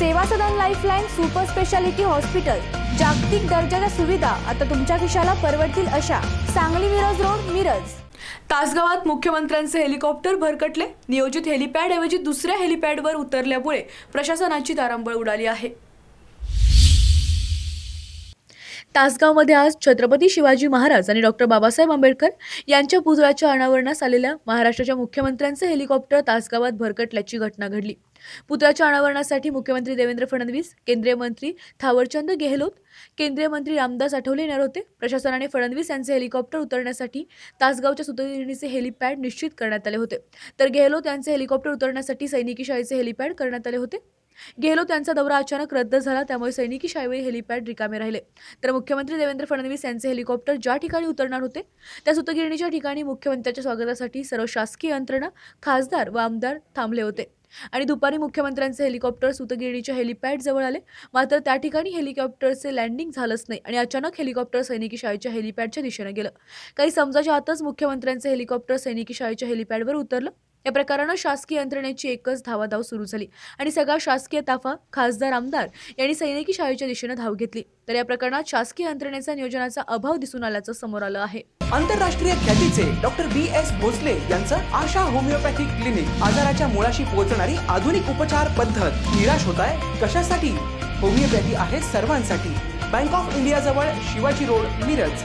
सेवा सदन lifeline super speciality hospital, जागतिक दर्जाच्या सुविधा आता तुमच्या खिशाला परवडतील अशा। सांगली मिरज रोड, मिरज। तासगावात मुख्यमंत्र्यांचे हेलिकॉप्टर भरकटले। नियोजित हेलिपॅड ऐवजी दुसऱ्या हेलिपॅडवर उतरल्यामुळे प्रशासनाची तारांबळ उडाली आहे। तासगावमध्ये आज छत्रपती शिवाजी महाराज आणि डॉक्टर बाबासाहेब आंबेडकर यांच्या पुतळ्याच्या अनावरणास आलेल्या महाराष्ट्राच्या मुख्यमंत्र्यांचे हेलिकॉप्टर तासगावात भरकटल्याची घटना घडली। पुतळ्याच्या अनावरणासाठी मुख्यमंत्री देवेंद्र फडणवीस, केंद्रीय मंत्री थावरचंद गेहलोत, केंद्रीय मंत्री रामदास आठवले येणार होते। प्रशासनाने फडणवीस यांचे हेलिकॉप्टर उतरण्यासाठी तासगावच्या सुतगिरणीचे हेलिपॅड निश्चित करण्यात आले होते, तर गेहलोत यांचे हेलिकॉप्टर उतरण्यासाठी सैनिकी शाळेचे हेलिपॅड करण्यात आले होते। गेहलोत यांचा दौरा अचानक रद्द झाला, त्यामुळे सैनिकी शाळेवरील हेलिपॅड रिकामे राहिले। तर मुख्यमंत्री देवेंद्र फडणवीस यांचे हेलिकॉप्टर ज्या ठिकाणी उतरणार होते त्या सुतगिरणीच्या ठिकाणी मुख्यमंत्र्यांच्या स्वागतासाठी सर्व शासकीय यंत्रणा, खासदार व आमदार थांबले होते आणि दुपारी मुख्यमंत्र्यांचे हेलिकॉप्टर सुतगिरणीच्या हेलिपॅड जवळ आले। मात्र त्या ठिकाणी हेलिकॉप्टरचे लँडिंग झालंच नाही आणि अचानक हेलिकॉप्टर सैनिकी शाळेच्या हेलिपॅडच्या दिशेने गेलं। काही समजाच्या आतच मुख्यमंत्र्यांचे हेलिकॉप्टर सैनिकी शाळेच्या हेलिपॅडवर उतरलं। या प्रकाराने शासकीय यंत्रणेची एकच धावाधाव सुरू झाली आणि सगळा शासकीय ताफा, खासदार, आमदार यांनी सैनिकी शाळेच्या दिशेने धाव घेतली। तर या प्रकरणात शासकीय यंत्रणेचा नियोजनाचा अभाव दिसून आल्याचं समोर आलं आहे। आंतरराष्ट्रीय ख्यातीचे डॉक्टर BS भोसले यांचं आशा होमिओपॅथिक क्लिनिक, आजाराच्या मुळाशी पोहोचणारी आधुनिक उपचार पद्धत। निराश होताय कशासाठी? होमिओपॅथी आहे सर्वांसाठी। बँक ऑफ इंडिया जवळ, शिवाजी रोड, मिरज।